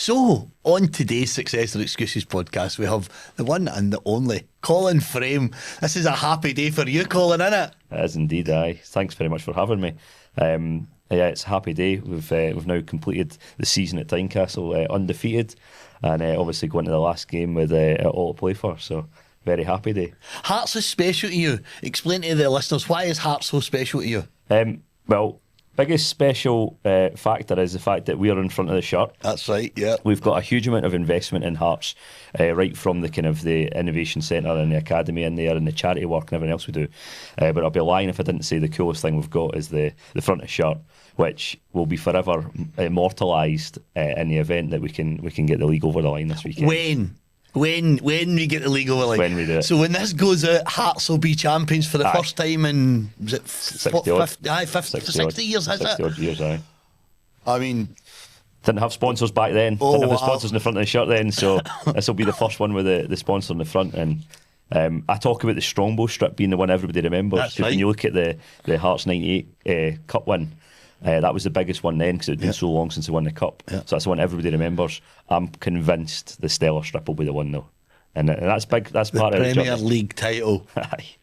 So, on today's Success or Excuses podcast, we have the one and the only Colin Frame. This is a happy day for you, Colin, isn't it? It is indeed, aye. Thanks very much for having me. Yeah, it's a happy day. We've now completed the season at Tynecastle undefeated, and obviously going to the last game with all to play for. So, very happy day. Hearts is special to you. Explain to the listeners, why is Hearts so special to you? Well, biggest special factor is the fact that we're in front of the shirt. That's right, yeah. We've got a huge amount of investment in Hearts, right from the kind of the innovation centre and the academy in there and the charity work and everything else we do. But I'd be lying if I didn't say the coolest thing we've got is the front of shirt, which will be forever immortalised in the event that we can get the league over the line this weekend. When we get the league over the line. When we do it. So when this goes out, Hearts will be champions for the first time in, was it 60 odd. 60 years, has 60 it? odd years, aye. I mean, didn't have sponsors back then. Didn't have the sponsors in the front of the shirt then, so this will be the first one with the sponsor in the front. And I talk about the Strongbow strip being the one everybody remembers. That's right. When you look at the Hearts 98 Cup win, that was the biggest one then because it had been so long since they won the Cup. So that's the one everybody remembers. I'm convinced the Stellar strip will be the one though. And that's big. That's the part of the Premier League title. Aye.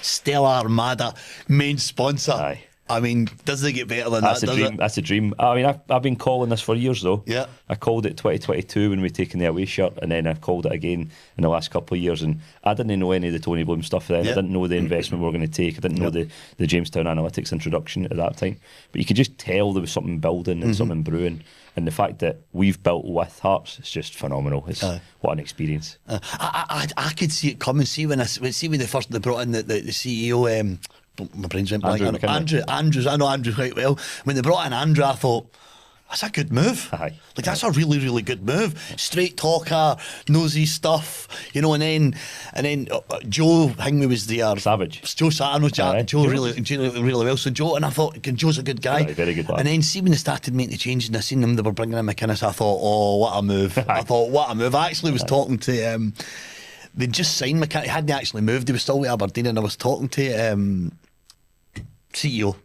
Stella Armada, main sponsor. Aye. I mean, does it get better than That's that? a dream. That's a dream. I mean, I've been calling this for years though. Yeah. I called it 2022 when we taken the away shirt, and then I've called it again in the last couple of years. And I didn't know any of the Tony Bloom stuff then. I didn't know the investment we were going to take. I didn't know the Jamestown Analytics introduction at that time. But you could just tell there was something building and something brewing. And the fact that we've built with Hearts is just phenomenal. It's what an experience. I could see it coming. See when they brought in the CEO. My brain's went blank. Andrews. I know Andrew quite well. When they brought in Andrew, I thought, that's a good move. Aye. Like, that's a really, really good move. Straight talker, knows his stuff, you know. And then Joe Hingme was there. Savage. Joe Joe really well. So Joe, and I thought, Joe's a good guy. Aye, very good lad. And then see when they started making the changes, and I seen them, they were bringing in McInnes. I thought, oh, what a move. I actually was talking to. They just signed McInnes. He hadn't actually moved. He was still with Aberdeen, and I was talking to CEO.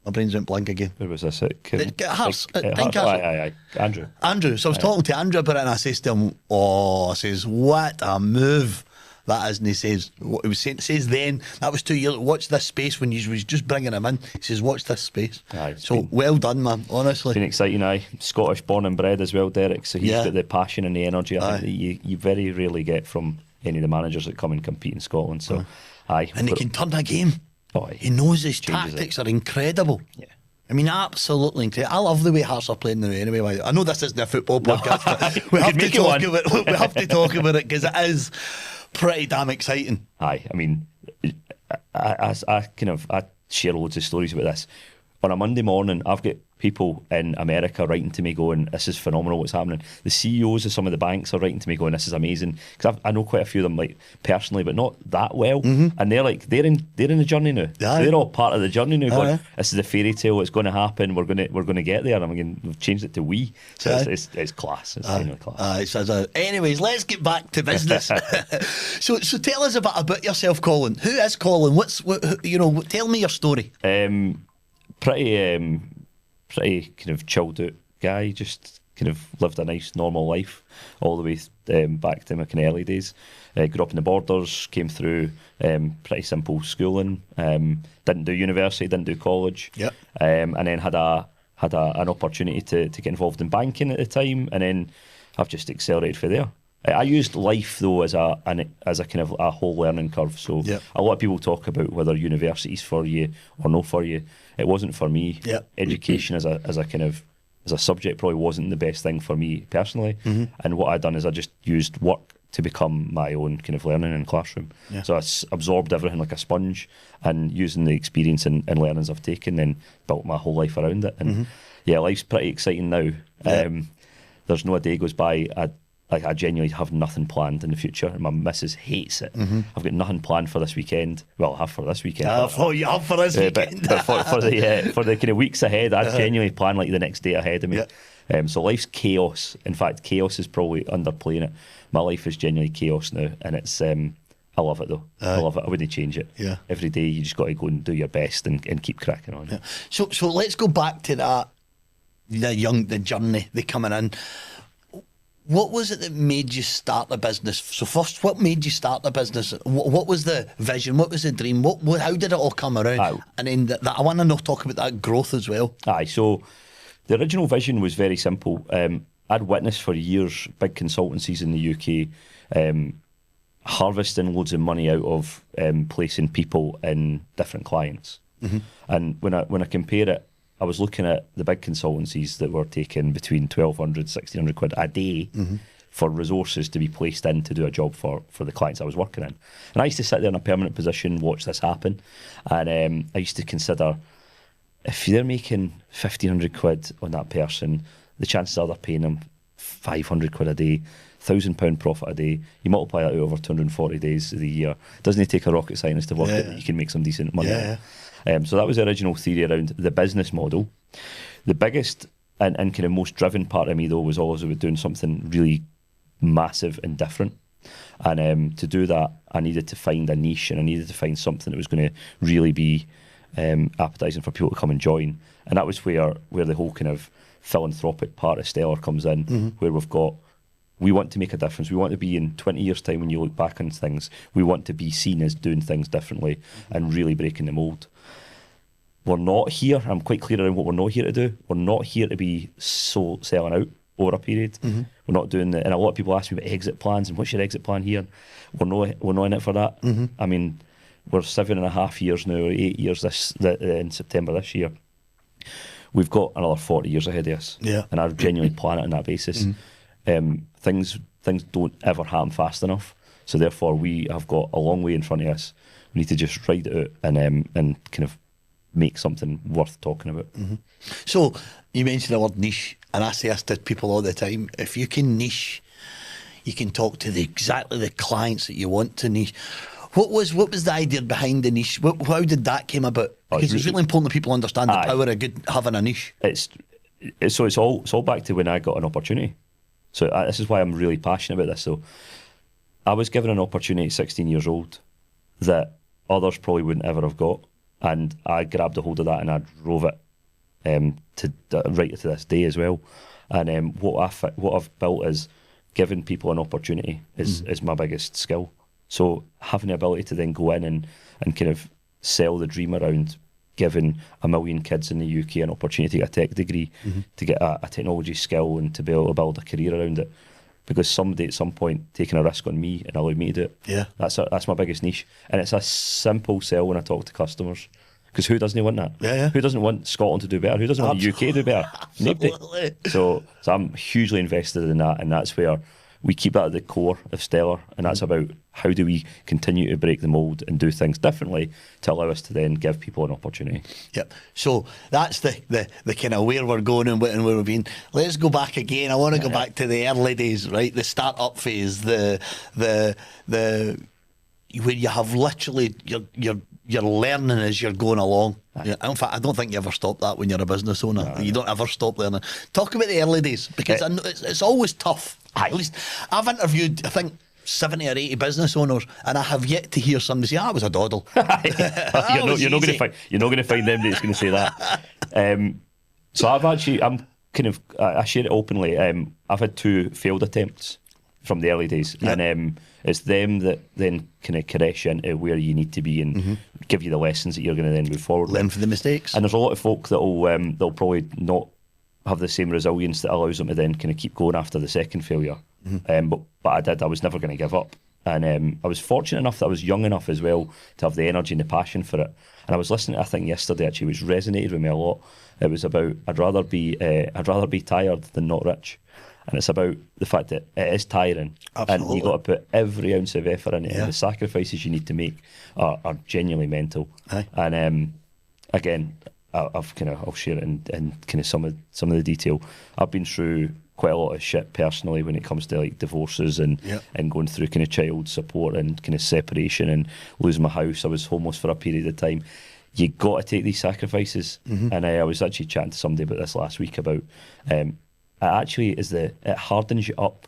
My brain's went blank again. Where was this? Hearts. Aye. Andrew. So I was talking to Andrew about it, and I says to him, what a move that is. And he says, what he was saying, says then, that was 2 years, watch this space when you was just bringing him in. He says, watch this space. Aye, so well done, man, honestly. It's been exciting, aye. Scottish born and bred as well, Derek. So he's got the passion and the energy I think that you very rarely get from any of the managers that come and compete in Scotland. So, aye. And he can turn a game. He knows his tactics are incredible. Yeah. I mean, absolutely incredible. I love the way Hearts are playing now anyway. I know this isn't a football podcast, but we have to talk about it because it is pretty damn exciting. Aye, I mean, I share loads of stories about this. On a Monday morning, I've got people in America writing to me going, this is phenomenal what's happening. The CEOs of some of the banks are writing to me going, this is amazing. Because I know quite a few of them like personally, but not that well. And they're like, they're in the journey now. They're all part of the journey now. Going, this is a fairy tale. It's going to happen. We're going to get there. And I'm thinking, we've changed it to we. So it's class. It's genuinely class. Anyways, let's get back to business. so tell us about yourself, Colin. Who is Colin? Tell me your story. Pretty kind of chilled out guy, just kind of lived a nice normal life all the way back to my kind of early days. Grew up in the Borders, came through pretty simple schooling, didn't do university, didn't do college, and then had an opportunity to get involved in banking at the time, and then I've just accelerated for there. I used life though as a kind of a whole learning curve. So a lot of people talk about whether university's for you or not for you. It wasn't for me. Education as a subject probably wasn't the best thing for me personally. And what I'd done is I just used work to become my own kind of learning in the classroom. So I absorbed everything like a sponge, and using the experience and learnings I've taken, then built my whole life around it. And life's pretty exciting now. There's no a day goes by I genuinely have nothing planned in the future, and my missus hates it. I've got nothing planned for this weekend. Well, I have for this weekend. You have for this weekend. But for the kind of weeks ahead, I genuinely plan like the next day ahead of me. So life's chaos. In fact, chaos is probably underplaying it. My life is genuinely chaos now, and it's I love it though. I love it. I wouldn't change it. Every day you just got to go and do your best and keep cracking on. So let's go back to that. The journey, they coming in. What was it that made you start the business? So first, what made you start the business? What was the vision? What was the dream? How did it all come around? Aye. And then I want to talk about that growth as well. Aye, so the original vision was very simple. I'd witnessed for years big consultancies in the UK harvesting loads of money out of placing people in different clients. And when I compare it, I was looking at the big consultancies that were taking between 1,200, 1,600 quid a day for resources to be placed in to do a job for the clients I was working in. And I used to sit there in a permanent position, watch this happen. And I used to consider, if they're making 1,500 quid on that person, the chances are they're paying them 500 quid a day, £1,000 profit a day. You multiply that out over 240 days of the year. Doesn't it take a rocket scientist to work out that you can make some decent money? So that was the original theory around the business model. The biggest and kind of most driven part of me, though, was always about doing something really massive and different. And to do that, I needed to find a niche, and I needed to find something that was going to really be appetising for people to come and join. And that was where the whole kind of philanthropic part of Stellar comes in, where we want to make a difference. We want to be in 20 years' time when you look back on things, we want to be seen as doing things differently and really breaking the mould. We're not here, I'm quite clear around what we're not here to do. We're not here to be selling out over a period. We're not doing that. And a lot of people ask me about exit plans and what's your exit plan here? We're not in it for that. I mean, we're 7.5 years now, or 8 years in September this year. We've got another 40 years ahead of us. And I genuinely plan it on that basis. Things don't ever happen fast enough. So therefore, we have got a long way in front of us. We need to just ride it out and kind of make something worth talking about. So you mentioned the word niche, and I say this to people all the time. If you can niche, you can talk to exactly the clients that you want to niche. What was the idea behind the niche? How did that came about? Because it's really important that people understand the power of having a niche. It's all back to when I got an opportunity. So this is why I'm really passionate about this. So I was given an opportunity at 16 years old that others probably wouldn't ever have got, and I grabbed a hold of that and I drove it right to this day as well. And what I've built is giving people an opportunity is my biggest skill. So having the ability to then go in and kind of sell the dream around giving 1 million kids in the UK an opportunity to get a tech degree, to get a technology skill, and to be able to build a career around it. Because somebody at some point taking a risk on me and allowed me to do it. Yeah. That's my biggest niche. And it's a simple sell when I talk to customers. Because who doesn't want that? Yeah. Who doesn't want Scotland to do better? Who doesn't want the UK to do better? Absolutely. So I'm hugely invested in that, and that's where we keep that at the core of Stellar, and that's about how do we continue to break the mould and do things differently to allow us to then give people an opportunity. Yep. So that's the kind of where we're going and where we've been. Let's go back again. I want to go back to the early days, right? The start-up phase, the where you have literally you're learning as you're going along. Yeah, in fact, I don't think you ever stop that when you're a business owner. No, you don't ever stop learning. Talk about the early days, because I know it's always tough. At least I've interviewed, I think, 70 or 80 business owners, and I have yet to hear somebody say, "I was a doddle." You're not going to find them that's going to say that. So I share it openly. I've had 2 failed attempts from the early days, and it's them that then kind of crash into where you need to be and give you the lessons that you're going to then move forward. Learn from the mistakes. And there's a lot of folk that'll probably not have the same resilience that allows them to then kind of keep going after the second failure. But I did. I was never going to give up. And I was fortunate enough that I was young enough as well to have the energy and the passion for it. And I was listening to a thing yesterday actually which resonated with me a lot. It was about I'd rather be tired than not rich. And it's about the fact that it is tiring. Absolutely. And you've got to put every ounce of effort in it. And the sacrifices you need to make are genuinely mental. Aye. And again, I'll share it in kind of some of the detail. I've been through quite a lot of shit personally when it comes to like divorces and going through kind of child support and kind of separation and losing my house. I was homeless for a period of time. You got to take these sacrifices. And I was actually chatting to somebody about this last week about it hardens you up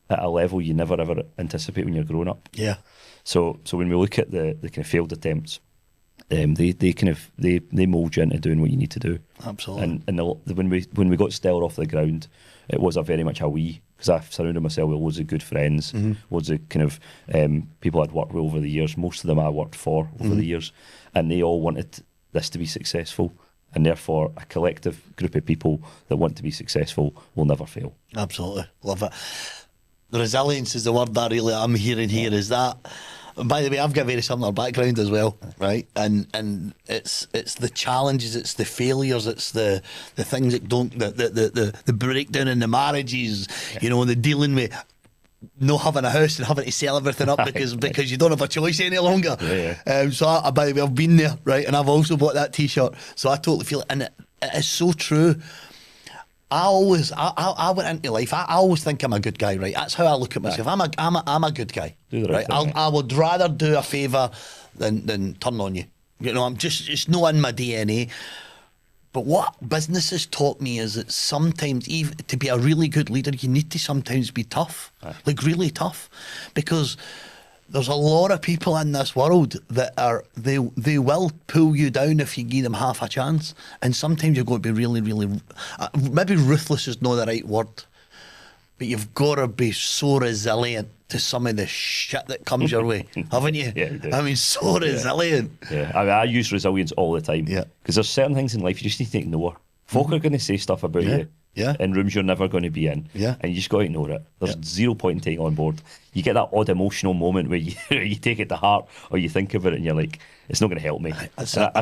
at a level you never ever anticipate when you're growing up. Yeah. So when we look at the kind of failed attempts, they mould you into doing what you need to do. Absolutely. And when we got Stellar off the ground, it was very much a we, because I've surrounded myself with loads of good friends, loads of kind of people I'd worked with over the years. Most of them I worked for over the years, and they all wanted this to be successful. And therefore, a collective group of people that want to be successful will never fail. Absolutely. Love it. Resilience is the word that really I'm hearing here. Is that, and by the way, I've got a very similar background as well, right? And it's the challenges, it's the failures, it's the things that don't, the breakdown in the marriages, you know, the dealing with not having a house and having to sell everything up because you don't have a choice any longer. So by the way, I've been there, right? And I've also bought that T-shirt, so I totally feel it, and it is so true. I went into life. I always think I'm a good guy, right? That's how I look at myself. I'm a good guy, right? I would rather do a favour than turn on you. You know, it's not in my DNA. But what business has taught me is that sometimes, even to be a really good leader, you need to sometimes be tough, like really tough, because there's a lot of people in this world that they will pull you down if you give them half a chance, and sometimes you're going to be really, really, maybe ruthless is not the right word, but you've got to be so resilient to some of the shit that comes your way, haven't you? Yeah, you do. I mean, so resilient. Yeah, I mean, I use resilience all the time. Yeah, because there's certain things in life you just need to ignore. Folk are going to say stuff about you. Yeah. In rooms you're never going to be in. Yeah. And you just got to ignore it. There's 0 point in taking it on board. You get that odd emotional moment where you you take it to heart, or you think of it and you're like, it's not going to help me. That's that.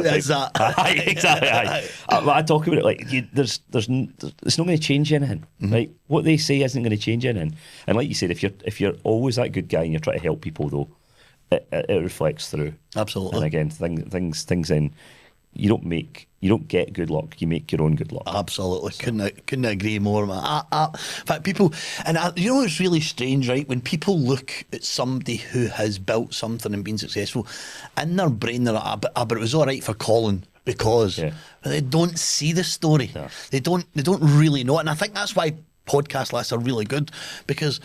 Exactly. I talk about it like it's not going to change anything. Right? What they say isn't going to change anything. And like you said, if you're always that good guy and you're trying to help people, though, it reflects through. Absolutely. And again, things in. You don't get good luck. You make your own good luck. Absolutely, so. Couldn't agree more, man. In fact, people, and you know, it's really strange, right? When people look at somebody who has built something and been successful, in their brain they're like, but it was all right for Colin because but they don't see the story. No. They don't really know it, and I think that's why podcast lists are really good, because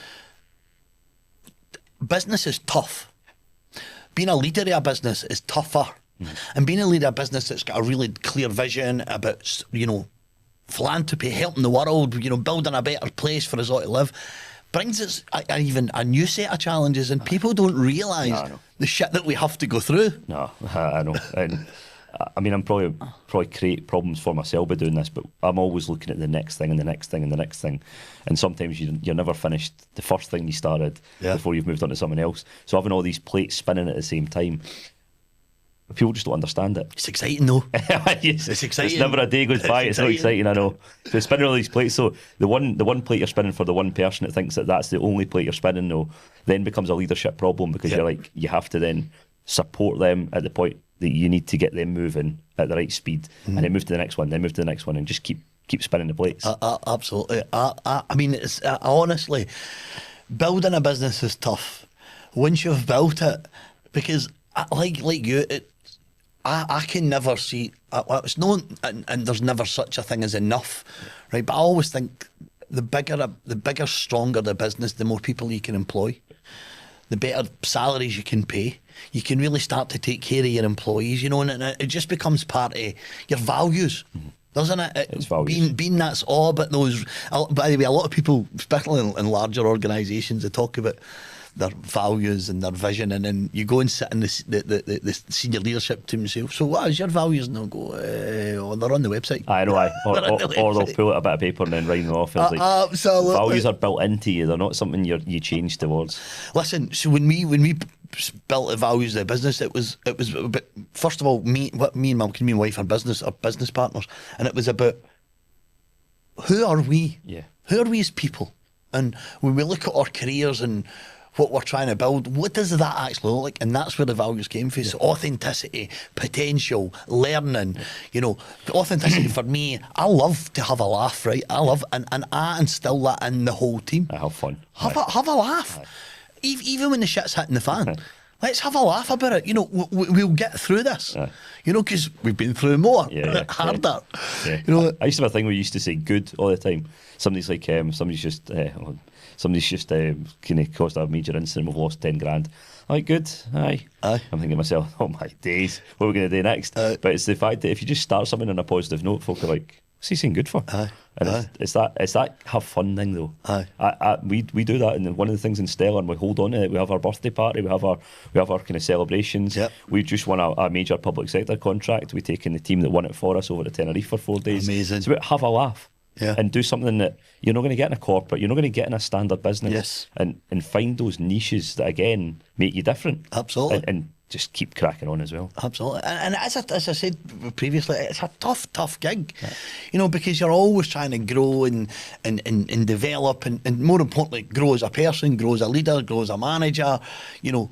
business is tough. Being a leader of a business is tougher. And being a leader of a business that's got a really clear vision about, you know, philanthropy, helping the world, you know, building a better place for us all to live, brings us even a new set of challenges, and people don't realise the shit that we have to go through. No, I know. And I mean, I'm probably create problems for myself by doing this, but I'm always looking at the next thing and the next thing and the next thing. And sometimes you're never finished the first thing you started before you've moved on to something else. So having all these plates spinning at the same time, people just don't understand it. It's exciting though. Yes, it's exciting. It's never a day goes by. It's not exciting, I know. So spinning all these plates. So the one plate you're spinning for the one person that thinks that that's the only plate you're spinning, though, then becomes a leadership problem, because you're like, you have to then support them at the point that you need to get them moving at the right speed, and then move to the next one, then move to the next one, and just keep spinning the plates. Absolutely. I mean, it's honestly, building a business is tough once you've built it, because like you, I can never see, it's known, and there's never such a thing as enough, right? But I always think the bigger, stronger the business, the more people you can employ, the better salaries you can pay. You can really start to take care of your employees, you know, and it just becomes part of your values. Doesn't it? It's values. Being that's all, but those. By the way, a lot of people, especially in larger organisations, they talk about their values and their vision, and then you go and sit in the senior leadership team and say, so what is your values? And they'll go, oh, they're on the website. I know, or they'll pull out a bit of paper and then write them off. It's like, absolutely. Values are built into you, they're not something you change towards. Listen, so when we built the values of the business, it was about, first of all, me and my wife are business partners, and it was about who are we? Yeah. Who are we as people? And when we look at our careers and what we're trying to build, what does that actually look like? And that's where the values came from. So authenticity, potential, learning, you know, authenticity for me, I love to have a laugh, right? I love, and I instill that in the whole team. I have fun. Have a laugh. Even when the shit's hitting the fan. Let's have a laugh about it. You know, we'll get through this. You know, because we've been through more, harder. Yeah. You know, I used to have a thing where we used to say good all the time. Somebody's like, somebody's just kind of caused a major incident. We've lost 10 grand. I'm like, good, aye. I'm thinking to myself, oh my days, what are we going to do next? But it's the fact that if you just start something on a positive note, folk are like, What's he saying good for? And it's that have fun thing though. We do that, and one of the things in Stellar, and we hold on to it. We have our birthday party, we have our kind of celebrations. Yep. We just won a major public sector contract. We taken the team that won it for us over to Tenerife for 4 days. Amazing. It's about have a laugh. Yeah. And do something that you're not going to get in a corporate, you're not going to get in a standard business. Yes. And find those niches that again make you different. Absolutely. And just keep cracking on as well. Absolutely. And as I said previously, it's a tough gig, you know, because you're always trying to grow and develop and more importantly, grow as a person, grow as a leader, grow as a manager, you know,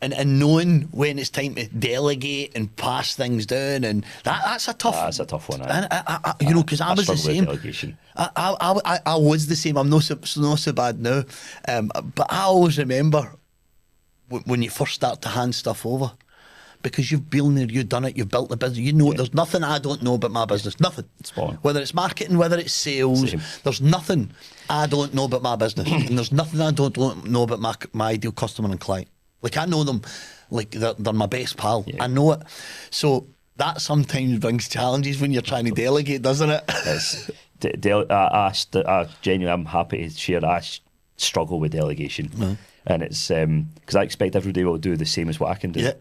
and knowing when it's time to delegate and pass things down. And that's a tough... That's a tough one. I you know, because I was the same. Delegation. I was the same. I'm not so bad now. But I always remember when you first start to hand stuff over, because you've been there, you've done it, you've built the business, you know, there's nothing I don't know about my business, nothing. Spot on. Whether it's marketing, whether it's sales, Same. there's nothing I don't know about my business, and there's nothing I don't know about my ideal customer and client. Like I know them, like they're my best pal. Yeah. I know it. So that sometimes brings challenges when you're trying to delegate, doesn't it? It's, I genuinely, I'm happy to share that I struggle with delegation. And it's because I expect everybody will do the same as what I can do. Yeah.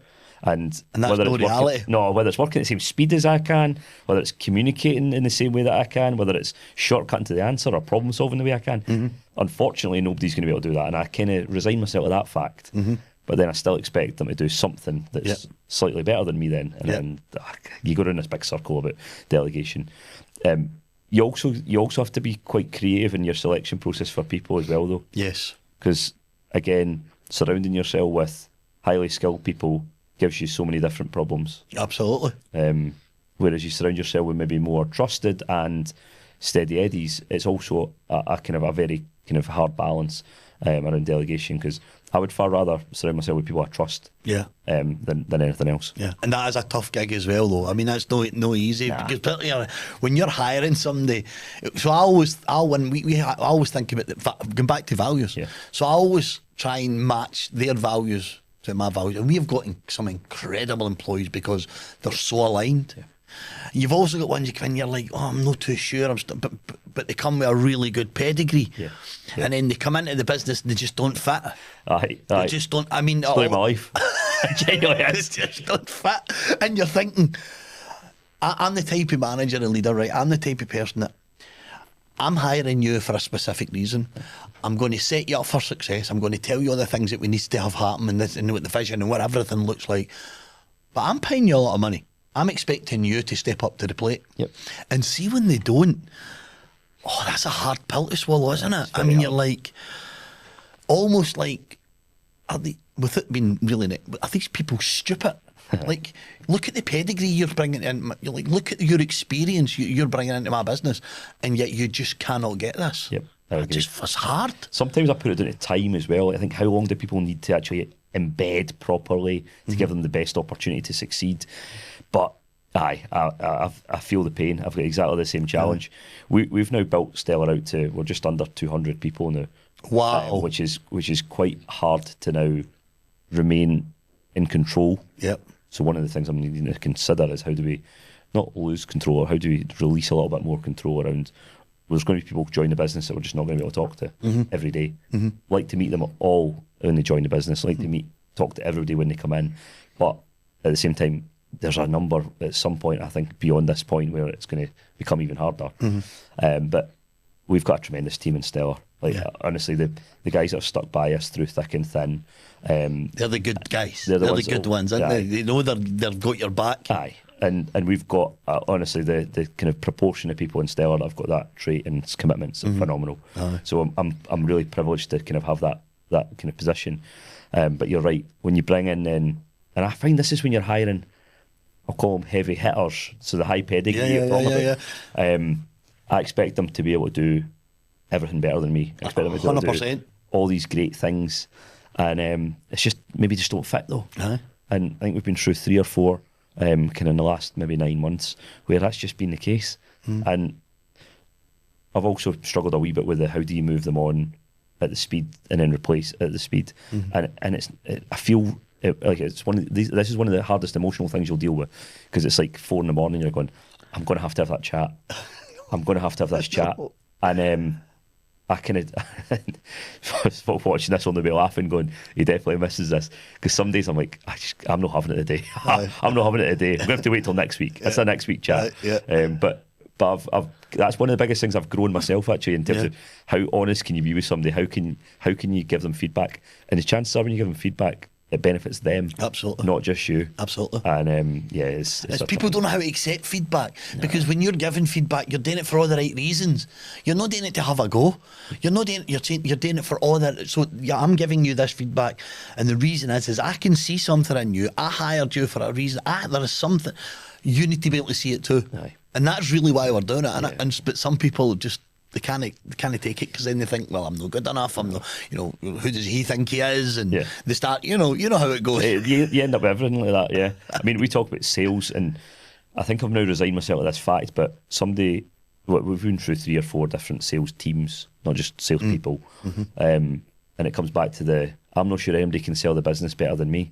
And that's whether no it's reality. whether it's working at the same speed as I can, whether it's communicating in the same way that I can, whether it's shortcutting to the answer or problem solving the way I can. Unfortunately, nobody's going to be able to do that, and I kind of resign myself to that fact. But then I still expect them to do something that's slightly better than me. Then, and then you go around this big circle about delegation. You also have to be quite creative in your selection process for people as well, though. Yes. Because again, surrounding yourself with highly skilled people gives you so many different problems. Absolutely. Whereas you surround yourself with maybe more trusted and steady eddies, it's also a kind of a very kind of hard balance around delegation, because I would far rather surround myself with people I trust than anything else. Yeah, and that is a tough gig as well, though. I mean, that's no easy, because particularly when you're hiring somebody. So I always think about going back to values. Yeah. So I always try and match their values to my values, and we've got some incredible employees because they're so aligned. Yeah. You've also got ones you come in, you're like, oh, I'm not too sure, but they come with a really good pedigree, and then they come into the business and they just don't fit. They just don't. I mean, story of my life. Genuinely, they just don't fit, and you're thinking, I'm the type of manager and leader, right? I'm the type of person that I'm hiring you for a specific reason. I'm going to set you up for success. I'm going to tell you all the things that we need to have happen and what the vision and what everything looks like. But I'm paying you a lot of money. I'm expecting you to step up to the plate. Yep. And see when they don't, that's a hard pill to swallow, isn't it? I mean, you're like, almost like, with it being really, are these people stupid? Like, look at the pedigree you're bringing in. You're like, look at your experience you're bringing into my business, and yet you just cannot get this. Yep, I agree. It's hard. Sometimes I put it down to time as well. I think, how long do people need to actually embed properly to give them the best opportunity to succeed? But I feel the pain. I've got exactly the same challenge. We've now built Stellar out to, we're just under 200 people now. Wow. Which is quite hard to now remain in control. Yep. So one of the things I'm needing to consider is, how do we not lose control, or how do we release a little bit more control around, there's going to be people join the business that we're just not going to be able to talk to every day. Like to meet them all when they join the business, like to talk to everybody when they come in. But at the same time, there's a number at some point, I think, beyond this point, where it's going to become even harder. But we've got a tremendous team in Stellar. Like, honestly, the guys that have stuck by us through thick and thin. They're the good guys. They're the good ones, aren't they? They know they've got your back. Aye. And we've got, honestly, the kind of proportion of people in Stellar that have got that trait and commitments are phenomenal. So I'm really privileged to kind of have that kind of position. But you're right, when you bring in, and I find this is when you're hiring, I'll call them heavy hitters, so the high pedigree. I expect them to be able to do everything better than me. I expect them to be able to do all these great things, and it's just maybe just don't fit though. And I think we've been through 3 or 4 kind of in the last maybe 9 months where that's just been the case. And I've also struggled a wee bit with the, how do you move them on at the speed and then replace at the speed, and I feel like it's one of these, this is one of the hardest emotional things you'll deal with, because it's like 4 a.m. you're going, I'm going to have that chat. I'm going to have this chat. And I kind of watching this on the way laughing, going, he definitely misses this. Because some days I'm like, I'm not having it today. I'm not having it today. I'm going to have to wait till next week. That's a next week chat. But I've that's one of the biggest things I've grown myself actually in terms of how honest can you be with somebody? How can you give them feedback? And the chances are when you give them feedback, it benefits them, absolutely, not just you, absolutely. And it's people don't know how to accept feedback because when you're giving feedback, you're doing it for all the right reasons. You're not doing it to have a go. You're not doing you're doing it for all that. So I'm giving you this feedback, and the reason is I can see something in you. I hired you for a reason. There is something you need to be able to see it too, and that's really why we're doing it. But some people just. They can't take it because then they think, well, I'm not good enough. I'm not, who does he think he is? And they start, you know how it goes. You end up with everything like that, yeah. I mean, we talk about sales, and I think I've now resigned myself to this fact. But we've been through 3 or 4 different sales teams, not just salespeople, and it comes back to I'm not sure anybody can sell the business better than me.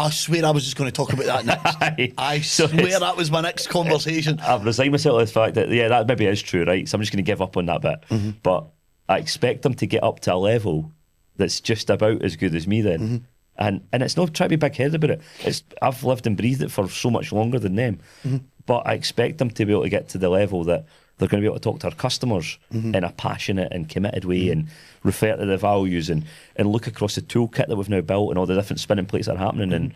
I swear I was just going to talk about that next. I swear that was my next conversation. I've resigned myself to the fact that, that maybe is true, right? So I'm just going to give up on that bit. But I expect them to get up to a level that's just about as good as me then. And it's not trying to be big-headed about it. I've lived and breathed it for so much longer than them. But I expect them to be able to get to the level that they're going to be able to talk to our customers in a passionate and committed way and refer to the values and look across the toolkit that we've now built and all the different spinning plates that are happening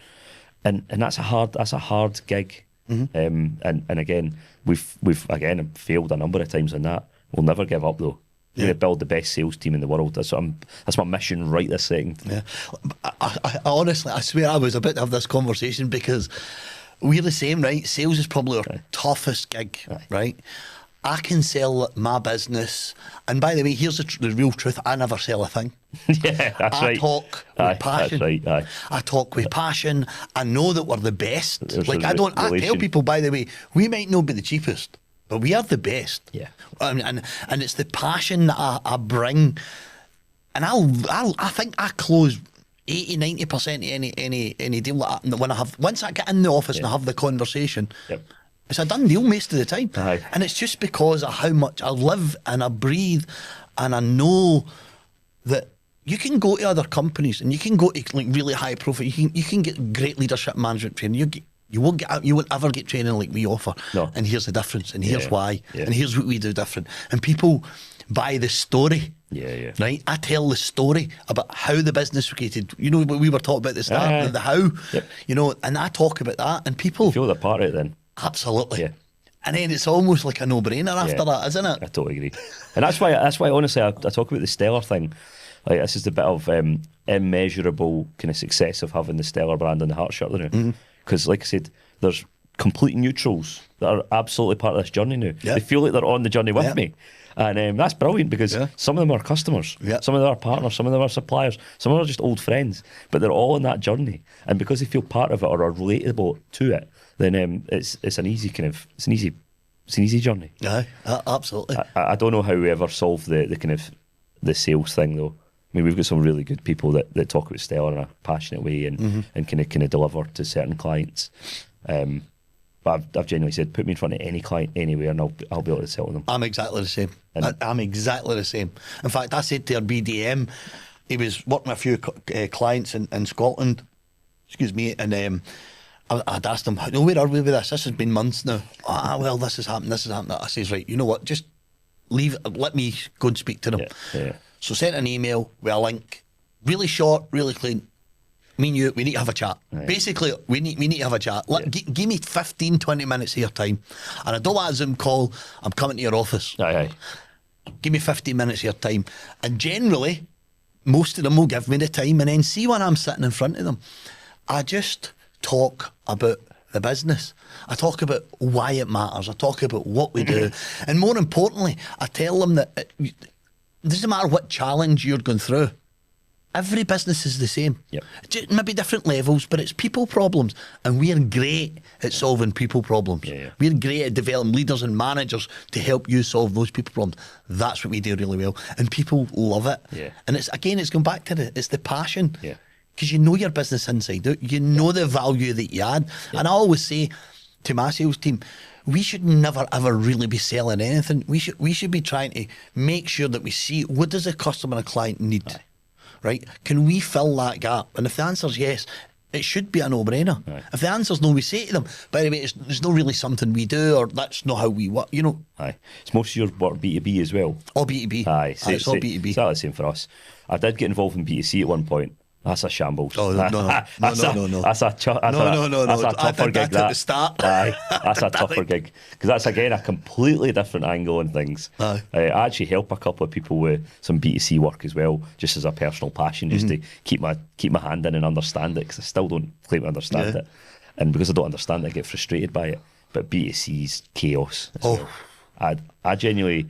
and that's a hard gig. And again, we've again failed a number of times on that. We'll never give up though. We're going to build the best sales team in the world. That's my mission right this second. Yeah, I honestly, I swear I was about to have this conversation because we're the same, right? Sales is probably our toughest gig, right? I can sell my business, and by the way, here's the real truth: I never sell a thing. Yeah, that's right. I talk with passion. That's right. I talk with passion. I know that we're the best. I tell people, by the way, we might not be the cheapest, but we are the best. Yeah, and it's the passion that I bring, and I think I close 80-90% of any deal that once I get in the office and I have the conversation. Yep. It's a done deal most of the time. And it's just because of how much I live and I breathe, and I know that you can go to other companies and you can go to like really high profile. You can get great leadership management training. You won't ever get training like we offer. No. And here's the difference, and here's why, and here's what we do different. And people buy the story. Right? I tell the story about how the business was created. You know, we were talking about the start, the how. Yep. And I talk about that, and people feel they're part of it then. Absolutely. Yeah. And then it's almost like a no-brainer after that, isn't it? I totally agree. And that's why honestly I talk about the stellar thing. Like, this is the bit of immeasurable kind of success of having the stellar brand on the heart shirt now. Because like I said, there's complete neutrals that are absolutely part of this journey now. They feel like they're on the journey with me. And that's brilliant because some of them are customers, some of them are partners, some of them are suppliers, some of them are just old friends, but they're all on that journey. And because they feel part of it or are relatable to it, then it's an easy journey. Yeah, absolutely. I don't know how we ever solve the kind of the sales thing though. I mean, we've got some really good people that talk about Stellar in a passionate way and kind of deliver to certain clients. But I've genuinely said, put me in front of any client anywhere and I'll be able to sell to them. I'm exactly the same. I'm exactly the same. In fact, I said to our BDM, he was working with a few clients in Scotland, excuse me, and I'd asked him, where are we with this? This has been months now. Well, this has happened. I says, right, you know what, just leave it, let me go and speak to them. So sent an email with a link, really short, really clean. Me and you, we need to have a chat. Basically, we need to have a chat. Give me 15, 20 minutes of your time. And I don't want a Zoom call. I'm coming to your office. Give me 15 minutes of your time. And generally, most of them will give me the time. And then see when I'm sitting in front of them, I just talk about the business. I talk about why it matters. I talk about what we do. And more importantly, I tell them that it doesn't matter what challenge you're going through. Every business is the same. Maybe different levels, but it's people problems. And we're great at solving people problems. We're great at developing leaders and managers to help you solve those people problems. That's what we do really well. And people love it. And it's going back to it's the passion. Because you know your business inside out. You know the value that you add. And I always say to my sales team, we should never ever really be selling anything. We should be trying to make sure that we see what does the customer and client need, right? Can we fill that gap? And if the answer is yes, it should be a no-brainer. If the answer is no, we say to them, by the way, it's not really something we do, or that's not how we work, you know. Aye. It's most of your work B2B as well. All B2B. Aye. It's all B2B. Exactly the same for us. I did get involved in B2C at one point. That's a shambles. Oh, no. That's a tougher gig. At the start. Aye, that's a tougher gig. Because that's, again, a completely different angle on things. Aye. I actually help a couple of people with some B2C work as well, just as a personal passion, just to keep my hand in and understand it, because I still don't claim to understand it. And because I don't understand it, I get frustrated by it. But B2C is chaos as well. I genuinely...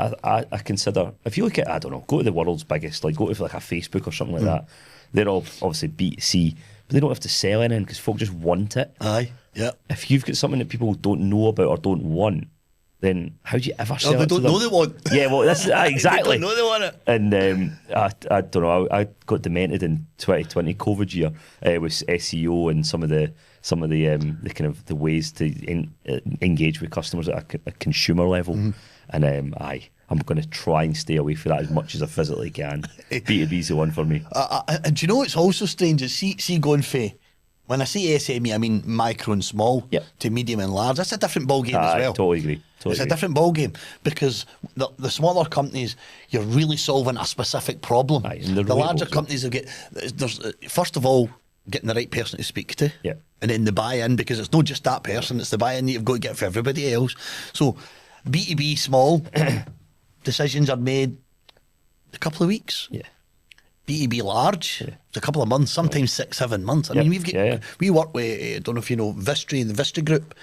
I consider, if you look at, I don't know, go to the world's biggest, like go to like a Facebook or something like that. They're all obviously B2C, but they don't have to sell anything because folk just want it. Aye, yeah. If you've got something that people don't know about or don't want, then how do you ever sell they it to don't them? know they want. Yeah, well, that's exactly. They don't know they want it. And I don't know, I got demented in 2020 COVID year with SEO and some of the kind of the ways to engage with customers at a consumer level. And I'm going to try and stay away from that as much as I physically can. B2B's the one for me. And do you know what's also strange is see going for, when I say SME, I mean micro and small to medium and large. That's a different ball game as well. Totally agree. It's a different ball game because the smaller companies, you're really solving a specific problem. The larger companies have there's first of all getting the right person to speak to, and then the buy-in, because it's not just that person, it's the buy-in that you've got to get for everybody else. So B2B small decisions are made a couple of weeks. B2B large, it's a couple of months, sometimes 6-7 months. I mean, we work with, I don't know if you know Vistry and the Vistry Group.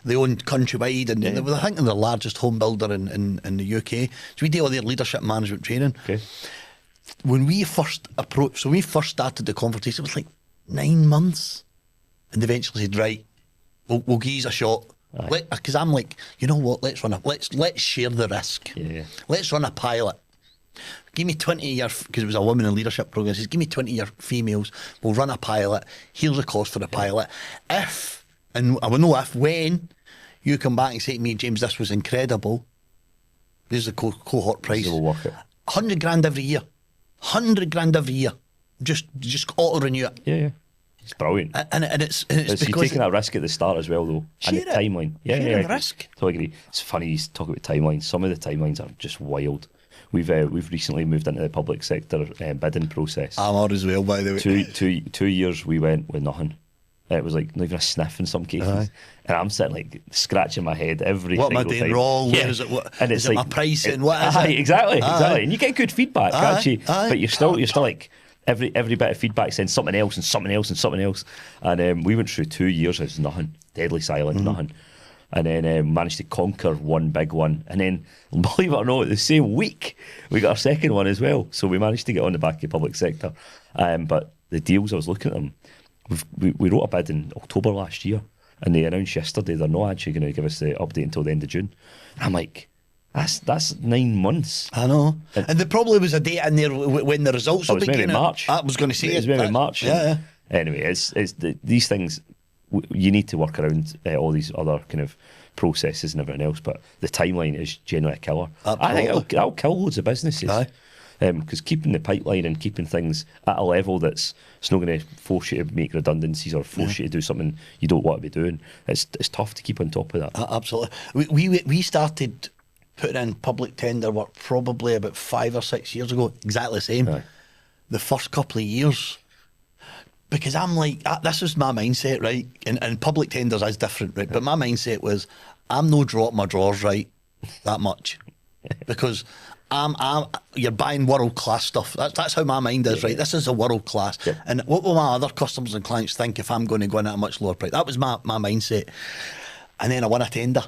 They own Countrywide, and I think they're the largest home builder in the UK. So we deal with their leadership management training. When we first started the conversation, it was like 9 months, and they eventually said, right, we'll give you a shot. Because I'm like, you know what? Let's share the risk. Let's run a pilot. Give me 20 of your, because it was a women in leadership program. Says, give me 20 of your females. We'll run a pilot. Here's the cost for the pilot. If, and I will know if, when you come back and say to me, James, this was incredible. There's the cohort price. We'll work it. 100 grand every year. 100 grand every year. Just auto renew it. It's brilliant. And it's because because you're taking a risk at the start as well, though. And the timeline. Share the risk. Totally agree. It's funny you talk about timelines. Some of the timelines are just wild. We've recently moved into the public sector bidding process. I'm out as well, by the way. 2 years we went with nothing. It was like not even a sniff in some cases. And I'm sitting like scratching my head every single time. What am I doing wrong? Where is it? And it's is it like, my pricing? What is it? Exactly. And you get good feedback, actually. But you're still like every bit of feedback saying something else and something else and something else. And we went through 2 years of nothing, deadly silence, nothing. And then managed to conquer one big one. And then, believe it or not, the same week, we got our second one as well. So we managed to get on the back of the public sector. But the deals, I was looking at them, we wrote a bid in October last year, and they announced yesterday they're not actually going to give us the update until the end of June. And I'm like, that's 9 months. I know. And there probably was a date in there when the results will be maybe March. I was going to say it was maybe March. Yeah. Anyway, it's these things, you need to work around all these other kind of processes and everything else, but the timeline is generally a killer. Absolutely. I think that'll kill loads of businesses. Because keeping the pipeline and keeping things at a level it's not going to force you to make redundancies or force you to do something you don't want to be doing. It's tough to keep on top of that. Absolutely. We started putting in public tender work probably about 5 or 6 years ago, exactly the same. The first couple of years, because I'm like, this is my mindset, right? And public tenders is different, right? But my mindset was, I'm no drop my drawers, right, that much. Because you're buying world class stuff. That's how my mind is, right? This is a world class. And what will my other customers and clients think if I'm going to go in at a much lower price? That was my mindset. And then I won a tender.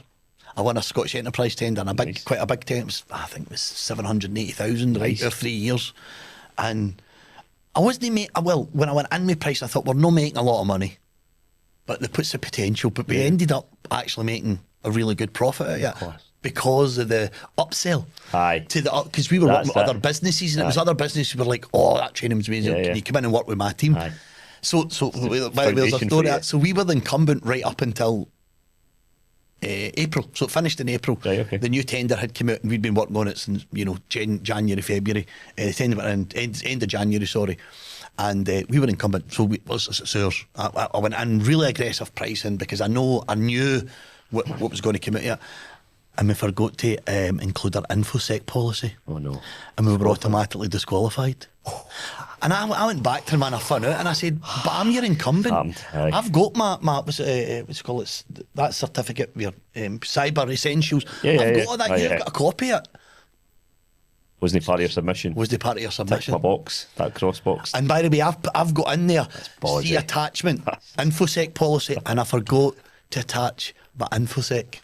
I won a Scottish Enterprise tender, and quite a big tender. I think it was 780,000, right, for 3 years. And I wasn't when I went in my price, I thought we're not making a lot of money, but it puts the potential. But we ended up actually making a really good profit out of it. Because of the upsell because we were working with other businesses, and it was other businesses who were like, oh, that training was amazing, can you come in and work with my team? So by the way, there's a story. So we were the incumbent right up until April, so it finished in April. Right, okay. The new tender had come out, and we'd been working on it since January, February. The tender went in end of January, sorry. And we were incumbent, so it was ours. I went in really aggressive pricing because I knew what was going to come out of it. And we forgot to include our infosec policy. Oh no! And we were automatically disqualified. And I went back to him and I found out, and I said, "But I'm your incumbent. I've got my what's it called? It's that certificate, your cyber essentials. I've got all that. You've got a copy of it." Wasn't it part of your submission? Was the part of your submission? Tick my box, that cross box. And by the way, I've got in there the attachment, infosec policy, and I forgot to attach my infosec.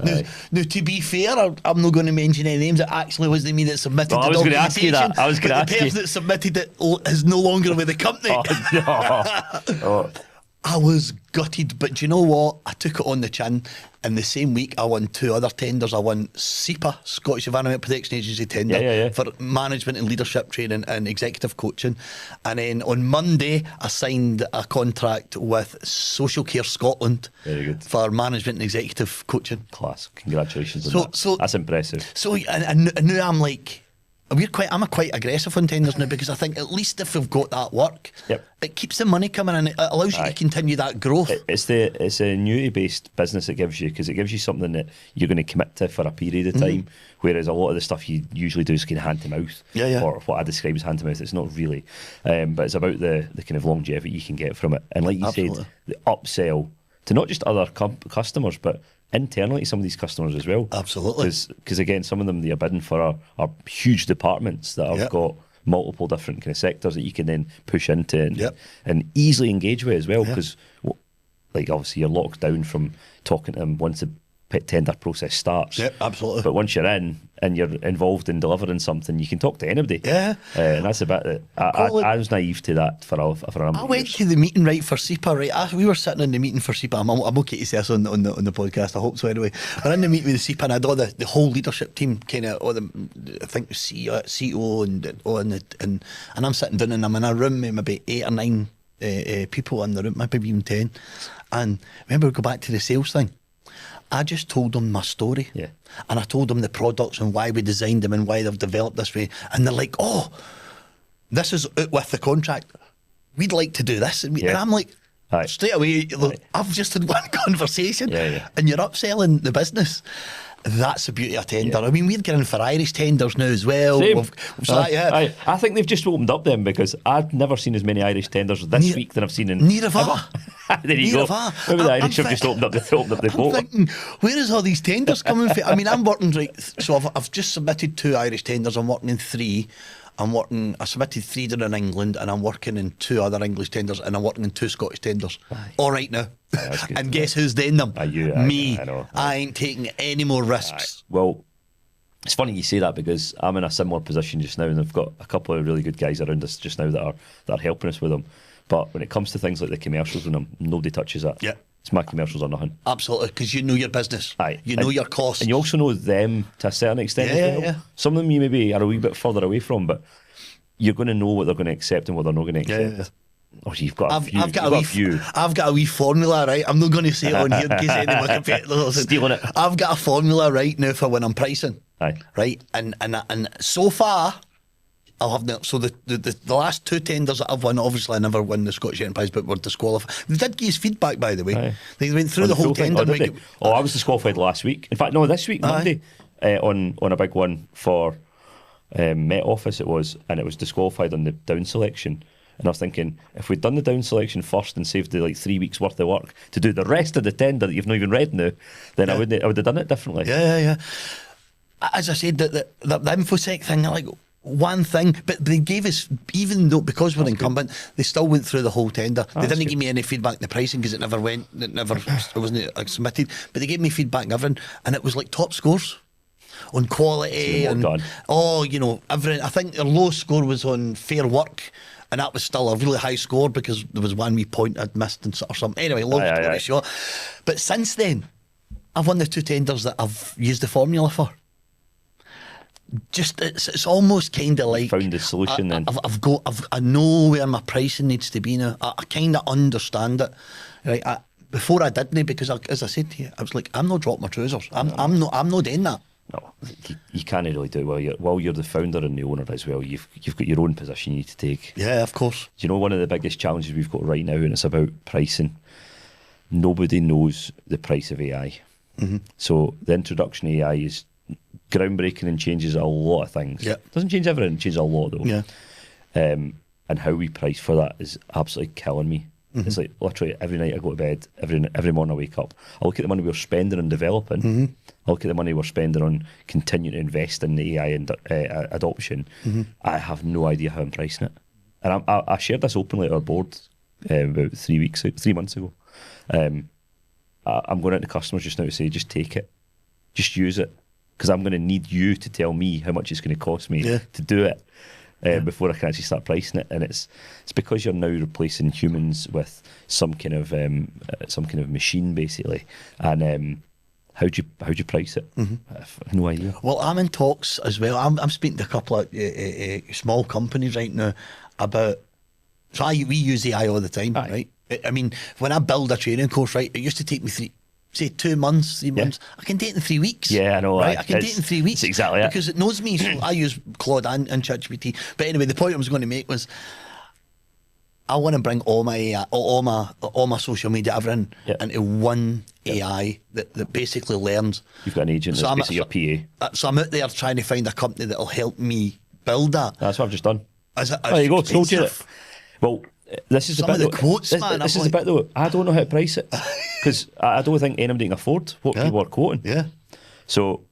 Now, to be fair, I'm not going to mention any names. It actually wasn't me that submitted the documentation. I was going to ask you that. I was going to ask you. The person that submitted it is no longer with the company. Oh. I was gutted, but do you know what? I took it on the chin. And the same week, I won 2 other tenders. I won SEPA, Scottish Environment Protection Agency tender for management and leadership training and executive coaching. And then on Monday, I signed a contract with Social Care Scotland for management and executive coaching. Class. Congratulations on that. That's impressive. So and now I'm like, I'm quite aggressive on tenders now, because I think at least if we've got that work, it keeps the money coming in. It allows you to continue that growth. It's a annuity-based business it gives you, because it gives you something that you're going to commit to for a period of time, whereas a lot of the stuff you usually do is kind of hand to mouth, or what I describe as hand to mouth. It's not really, but it's about the kind of longevity you can get from it. And like you said, the upsell to not just other customers, but internally to some of these customers as well. Absolutely. Because again, some of them they're bidding for are huge departments that have got multiple different kind of sectors that you can then push into and easily engage with as well. Because like obviously you're locked down from talking to them once the tender process starts. Yeah, absolutely. But once you're in and you're involved in delivering something, you can talk to anybody. Yeah. And that's a bit that I was naive to that for a number of years. I went to the meeting for SEPA, right? We were sitting in the meeting for SEPA. I'm okay to say this on the podcast, I hope so anyway. We're in the meeting with the SEPA, and I had all the whole leadership team, kind of all the, I think CEO and I'm sitting down, and I'm in a room with maybe 8 or 9 people in the room, maybe even 10. And remember, we go back to the sales thing. I just told them my story, and I told them the products and why we designed them and why they've developed this way, and they're like, "Oh, this is out with the contract. We'd like to do this," and I'm like, straight away, I've just had one conversation, and you're upselling the business. That's the beauty of tender. I mean, we're getting for Irish tenders now as well. I think they've just opened up them, because I've never seen as many Irish tenders this week than I've seen in. Neither have I. There you go. Maybe the Irish have just opened up the quote. I'm thinking, where is all these tenders coming from? I mean, I'm working so I've just submitted 2 Irish tenders. I'm working in 3. I submitted 3 down in England, and I'm working in 2 other English tenders, and I'm working in 2 Scottish tenders. All right now. And guess who's doing them? Me. I ain't taking any more risks. Well, it's funny you say that, because I'm in a similar position just now, and I've got a couple of really good guys around us just now that are helping us with them. But when it comes to things like the commercials with them, nobody touches that. Yeah. It's my commercials or nothing. Absolutely, because you know your business. You know your costs. And you also know them to a certain extent as well. Yeah. Some of them you maybe are a wee bit further away from, but you're going to know what they're going to accept and what they're not going to accept. Yeah. Oh, you've got a few. I've got a wee formula, right? I'm not going to say it on here in case any of my competitors stealing it. I've got a formula right now for when I'm pricing. Right? And so far, I'll have no. So the last 2 tenders that I've won, obviously I never won the Scottish Enterprise, but were disqualified. They did give us feedback, by the way. They went through the whole tender. I was disqualified last week. In fact, no, this week, Monday, on a big one for Met Office it was, and it was disqualified on the down selection. And I was thinking, if we'd done the down selection first and saved the 3 weeks worth of work to do the rest of the tender that you've not even read now, then I would have done it differently. Yeah. As I said, the infosec thing, like one thing, but they gave us, even though, because we're incumbent, they still went through the whole tender. They didn't give me any feedback on the pricing, because it wasn't submitted, but they gave me feedback and everything, and it was like top scores on quality and everything. I think their lowest score was on fair work, and that was still a really high score, because there was one wee point I'd missed or something. Anyway, long story short. But since then, I've won the 2 tenders that I've used the formula for. Just it's almost kind of like found the solution. Then I know where my pricing needs to be now. I kind of understand it, right? before I didn't, because as I said to you, I was like, I'm not dropping my trousers. I'm not doing that. No, you can't really do it while you're the founder and the owner as well. You've got your own position you need to take. Yeah, of course. Do you know one of the biggest challenges we've got right now, and it's about pricing? Nobody knows the price of AI. So the introduction of AI is groundbreaking and changes a lot of things. Yeah. Doesn't change everything, it changes a lot though. Yeah. And how we price for that is absolutely killing me. It's like literally every night I go to bed, every morning I wake up, I look at the money we're spending on developing, I look at the money we're spending on continuing to invest in the AI and adoption. I have no idea how I'm pricing it. And I shared this openly at our board about 3 months ago. I'm going out to customers just now to say, just take it, just use it, because I'm going to need you to tell me how much it's going to cost me to do it before I can actually start pricing it. And it's because you're now replacing humans with some kind of machine basically. And how do you price it? I have no idea. Well, I'm in talks as well. I'm speaking to a couple of small companies right now about. So we use AI all the time, right? I mean, when I build a training course, right, it used to take me 2 months, 3 months. I can do it in 3 weeks. Yeah, I know. Right? I can do it in 3 weeks. That's exactly it. Because it knows me. So I use Claude and ChatGPT. But anyway, the point I was going to make was I want to bring all my AI, all my social media, everything into one AI that basically learns. You've got an agent that's basically your PA. So I'm out there trying to find a company that'll help me build that. That's what I've just done. There you go. Told you that. Well, this is Some the of bit the quotes, man. This is the bit though. I don't know how to price it because I don't think anybody can afford what people are quoting. Yeah. So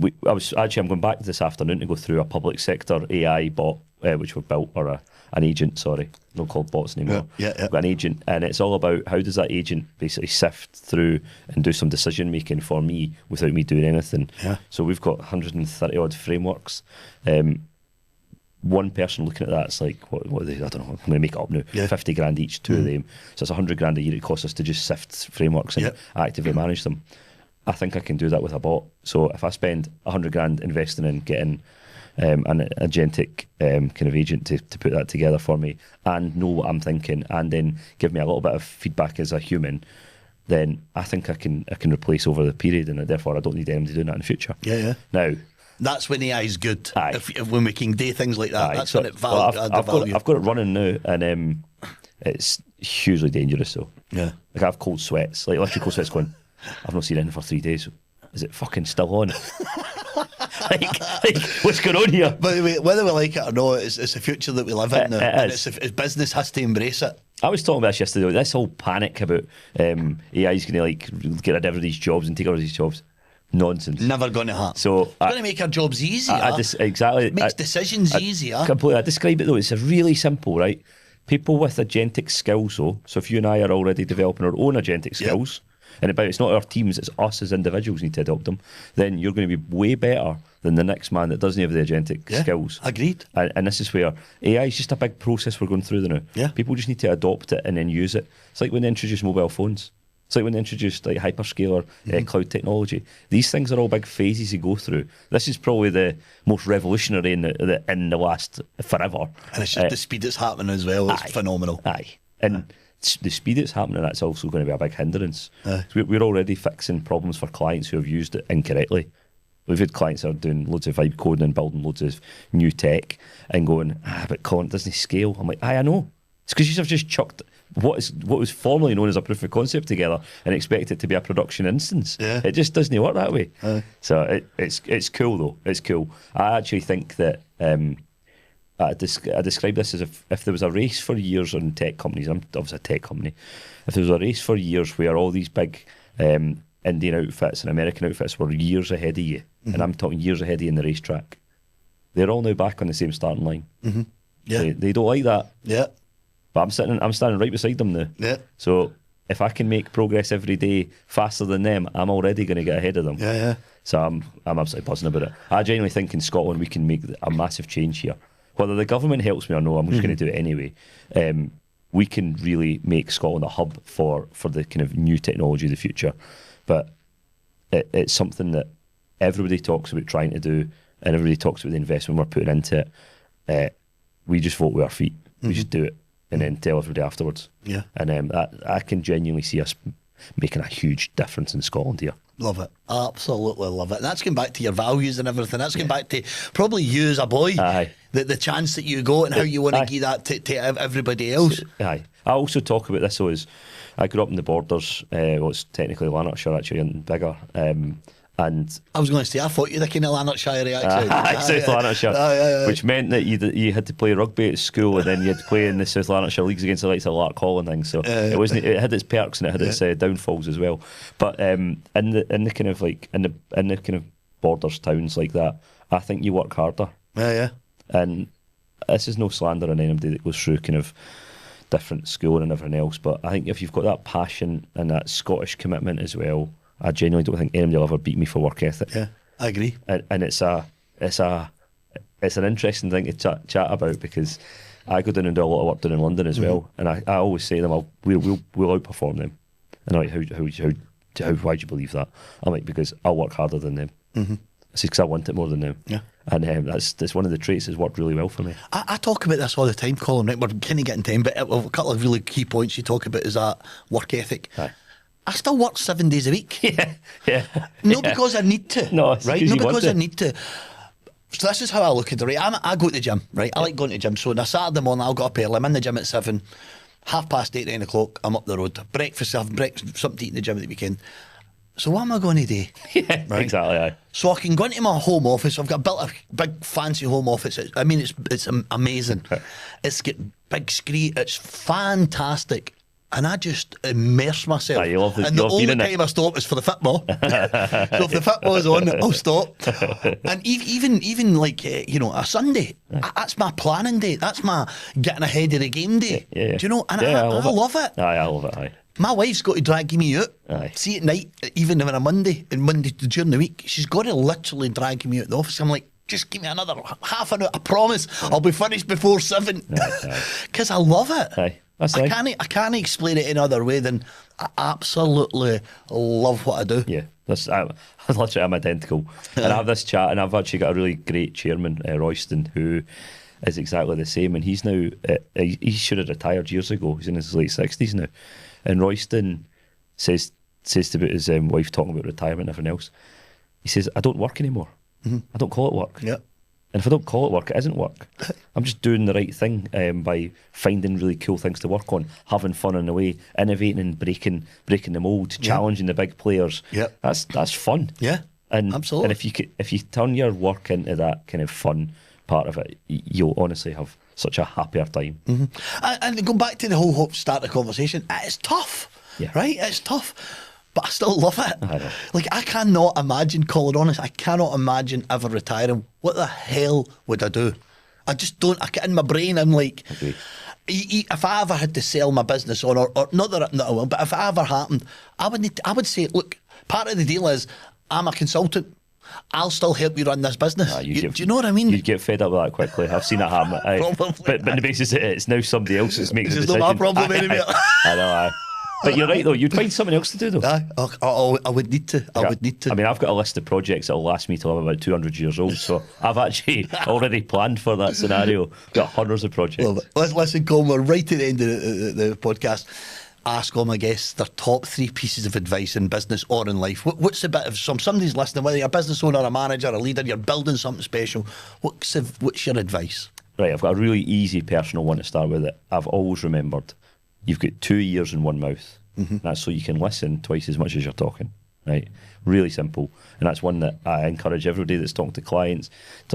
I'm going back this afternoon to go through a public sector AI bot which we've built, or an agent. Sorry, not called bots anymore. Yeah. We've got an agent, and it's all about how does that agent basically sift through and do some decision making for me without me doing anything. Yeah. So we've got 130 odd frameworks. One person looking at that's like, what are they? I don't know, I'm going to make it up now. 50 grand each, two of them. So it's 100 grand a year it costs us to just sift frameworks and actively manage them. I think I can do that with a bot. So if I spend 100 grand investing in getting an agentic kind of agent to put that together for me and know what I'm thinking and then give me a little bit of feedback as a human, then I think I can replace over the period, and therefore I don't need anybody doing that in the future. Yeah. Now, that's when AI is good. If when we can do things like that, that's when it I've value. got it running now, and it's hugely dangerous. So yeah, like I have cold sweats, like literally cold sweats. Going, I've not seen anything for 3 days. Is it fucking still on? like, what's going on here? But whether we like it or not, it's the future that we live in now. And business has to embrace it. I was talking about this yesterday. This whole panic about AI is going to like get rid of everybody's jobs and take over these jobs. Nonsense. Never going to happen. So it's going to make our jobs easier. Exactly. It makes decisions easier. Completely. I describe it though. It's really simple, right? People with agentic skills, though. So if you and I are already developing our own agentic skills, and it's not our teams, it's us as individuals need to adopt them, then you're going to be way better than the next man that doesn't have the agentic skills. Agreed. And this is where AI is just a big process we're going through now. Yeah. People just need to adopt it and then use it. It's like when they introduced mobile phones. It's like when they introduced like hyperscaler cloud technology. These things are all big phases you go through. This is probably the most revolutionary in the last forever. And it's just the speed it's happening as well. It's phenomenal. And the speed it's happening, that's also going to be a big hindrance. We're already fixing problems for clients who have used it incorrectly. We've had clients that are doing loads of vibe coding and building loads of new tech and going, but Colin, it doesn't scale. I'm like, I know. It's because you have just chucked what was formerly known as a proof of concept together and expect it to be a production instance. Yeah. It just doesn't work that way. So it's cool though. It's cool. I actually think that I describe this as if there was a race for years on tech companies. I'm obviously a tech company. If there was a race for years where all these big Indian outfits and American outfits were years ahead of you, and I'm talking years ahead of you in the racetrack, they're all now back on the same starting line. Yeah. They don't like that. Yeah. But I'm standing right beside them now. Yeah. So if I can make progress every day faster than them, I'm already going to get ahead of them. Yeah. So I'm absolutely buzzing about it. I genuinely think in Scotland we can make a massive change here. Whether the government helps me or no, I'm just going to do it anyway. We can really make Scotland a hub for the kind of new technology of the future. But it's something that everybody talks about trying to do, and everybody talks about the investment we're putting into it. We just vote with our feet. We just do it and then tell everybody afterwards. Yeah. And I can genuinely see us making a huge difference in Scotland here. Love it. Absolutely love it. And that's going back to your values and everything. That's going back to probably you as a boy. Aye. The chance that you got and how you want to give that to everybody else. Aye. I also talk about this, so as I grew up in the Borders, it's technically Lanarkshire actually, and bigger. And I was going to say, I thought you had a kind of Lanarkshire accent. South Lanarkshire, which meant that you had to play rugby at school, and then you had to play in the South Lanarkshire leagues against the likes of Lark Hall and things. So it wasn't. It had its perks and it had its downfalls as well. But in the kind of like in the kind of Borders towns like that, I think you work harder. Yeah. And this is no slander on anybody that goes through kind of different schooling and everything else, but I think if you've got that passion and that Scottish commitment as well, I genuinely don't think anybody will ever beat me for work ethic. Yeah, I agree. And it's an interesting thing to chat about, because I go down and do a lot of work down in London as well, and I always say to them, we'll outperform them. And they're like, why do you believe that? I'm like, because I'll work harder than them. It's because I want it more than them. Yeah. And that's one of the traits that's worked really well for me. I talk about this all the time, Colin, right? We're kind of getting time, but a couple of really key points you talk about is that work ethic. Aye. I still work 7 days a week. Yeah. Not because I need to. No, it's right? because Not you want because I to. need to. So this is how I look at it, right? I go to the gym, right? I like going to the gym. So on a Saturday morning, I'll get up early. I'm in the gym at 7, 8:30, 9 o'clock, I'm up the road. Breakfast, I have breakfast, something to eat in the gym at the weekend. So what am I going to do? Yeah, right? exactly. Aye. So I can go into my home office. I've built a big fancy home office. It's amazing. It's got big screen. It's fantastic. And I just immerse myself. You love and the only being in time I stop is for the football. So if the football is on, I'll stop. And even like a Sunday, that's my planning day. That's my getting ahead of the game day. Yeah. Do you know? And Yeah, I love it. Aye, I love it. Aye. My wife's got to drag me out. Aye. See, at night, even on a Monday during the week, she's got to literally drag me out the office. I'm like, just give me another half an hour. I promise I'll be finished before 7. Because I love it. Aye. I can't explain it any other way than I absolutely love what I do. Yeah, I'm identical. And I have this chat, and I've actually got a really great chairman, Royston, who is exactly the same. And he's now, he should have retired years ago. He's in his late 60s now. And Royston says to his wife, talking about retirement and everything else, he says, I don't work anymore. I don't call it work. Yeah. And if I don't call it work, it isn't work. I'm just doing the right thing by finding really cool things to work on, having fun in a way, innovating and breaking the mould, challenging the big players. Yeah. That's fun. Yeah, and absolutely. And if you turn your work into that kind of fun part of it, you'll honestly have such a happier time. And go back to the whole start of the conversation. It's tough, right? It's tough. But I still love it. I know. Like, I cannot imagine, Colin, honest, I cannot imagine ever retiring. What the hell would I do? I just don't. I get in my brain, I'm like, if I ever had to sell my business on, or not that I will, but if it ever happened, I would say, look, part of the deal is I'm a consultant. I'll still help you run this business. Do you know what I mean? You'd get fed up with that quickly. I've seen it happen. But on the basis that it's now somebody else that's making the decision. It's not my problem anymore. I know, But you're right, though. You'd find something else to do, though. I would need to. I would need to. I mean, I've got a list of projects that will last me till I'm about 200 years old. So I've actually already planned for that scenario. Got hundreds of projects. Listen, Colin, we're right at the end of the podcast. Ask all my guests their top 3 pieces of advice in business or in life. What's a bit of somebody's listening, whether you're a business owner, a manager, a leader, you're building something special. What's your advice? Right, I've got a really easy personal one to start with that I've always remembered. You've got 2 ears and 1 mouth. That's so you can listen twice as much as you're talking. Right, really simple, and that's one that I encourage everybody that's talking to clients.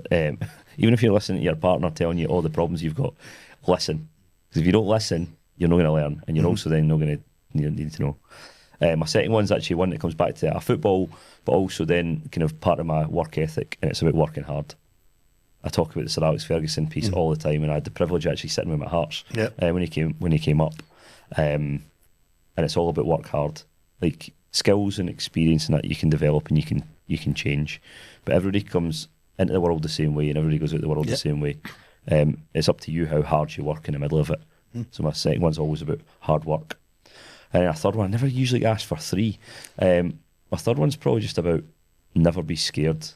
Even if you're listening to your partner telling you all the problems you've got, listen. Because if you don't listen, you're not going to learn, and you're also then not going to need to know. My second one's actually one that comes back to football, but also then kind of part of my work ethic, and it's about working hard. I talk about the Sir Alex Ferguson piece all the time, and I had the privilege of actually sitting with my Hearts when he came up. And it's all about work hard, like skills and experience and that you can develop and you can change. But everybody comes into the world the same way, and everybody goes out the world the same way. It's up to you how hard you work in the middle of it. So my second one's always about hard work. And a third one, I never usually ask for 3. My third one's probably just about never be scared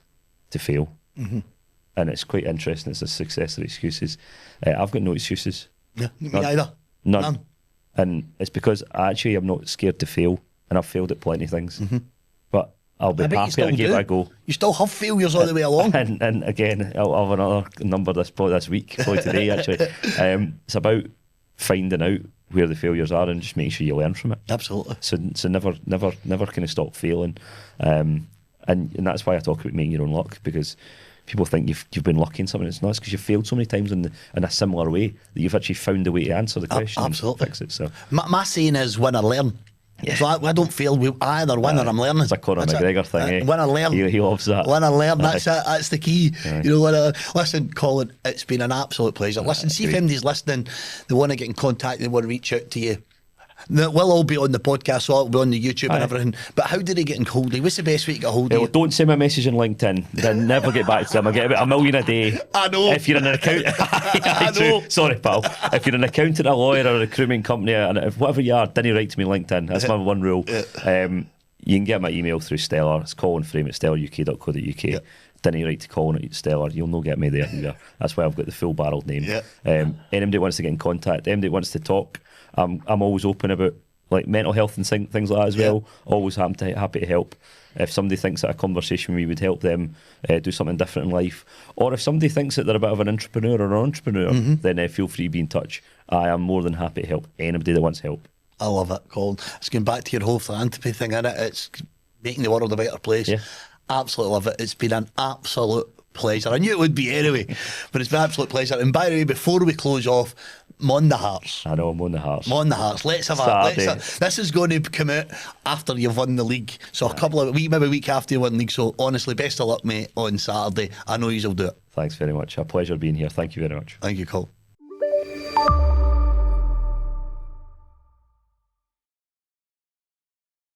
to fail. And it's quite interesting. It's a success of excuses. I've got no excuses. Yeah, me either. None. And it's because I am not scared to fail. and I've failed at plenty of things. But I'll be I bet you happy still to give it do. a go. You still have failures all the way along. And again, I'll have another number this week, probably today actually. It's about finding out where the failures are and just making sure you learn from it. Absolutely. So never kind of stop failing. And that's why I talk about making your own luck, because people think you've been lucky in something. It's not. It's because you've failed so many times in a similar way that you've actually found a way to answer the question. Absolutely. And fix it. So My saying is win or learn. Yeah. So I don't fail. We either win or I'm learning. It's a Conor McGregor thing. Win or learn. He loves that. Win or learn. That's it. That's the key. Aye. You know, listen, Colin, it's been an absolute pleasure. Listen, see if anybody's listening, they want to get in contact, they want to reach out to you. We'll all be on the podcast, so it'll be on the YouTube and everything. But how do they get in hold of you? What's the best way to get hold of you? Don't send me a message on LinkedIn. Then never get back to them. I get about 1 million a day. I know. If you're an accountant, I know. Sorry, pal. If you're an accountant, a lawyer, or a recruitment company, and if whatever you are, didn't write to me on LinkedIn. That's my one rule. You can get my email through Stellar. It's Colin Frame at stellaruk.co.uk. Yeah. Didn't write to Colin at Stellar. You'll not get me there either. That's why I've got the full barreled name. Yeah. Anybody wants to get in contact, anybody wants to talk, I'm always open about like mental health and things like that as well. Always happy to help. If somebody thinks that a conversation with me would help them do something different in life, or if somebody thinks that they're a bit of an entrepreneur or an entrepreneur, then feel free to be in touch. I am more than happy to help anybody that wants help. I love it, Colin. It's going back to your whole philanthropy thing, innit? It's making the world a better place. Yeah. Absolutely love it. It's been an absolute pleasure. I knew it would be anyway, but it's been an absolute pleasure. And by the way, before we close off, I'm on the Hearts. I know, I'm on the Hearts. I'm on the Hearts. Let's have this is going to come out after you've won the league. So a couple of maybe a week after you won the league. So honestly, best of luck, mate, on Saturday. I know you'll do it. Thanks very much. A pleasure being here. Thank you very much. Thank you, Cole.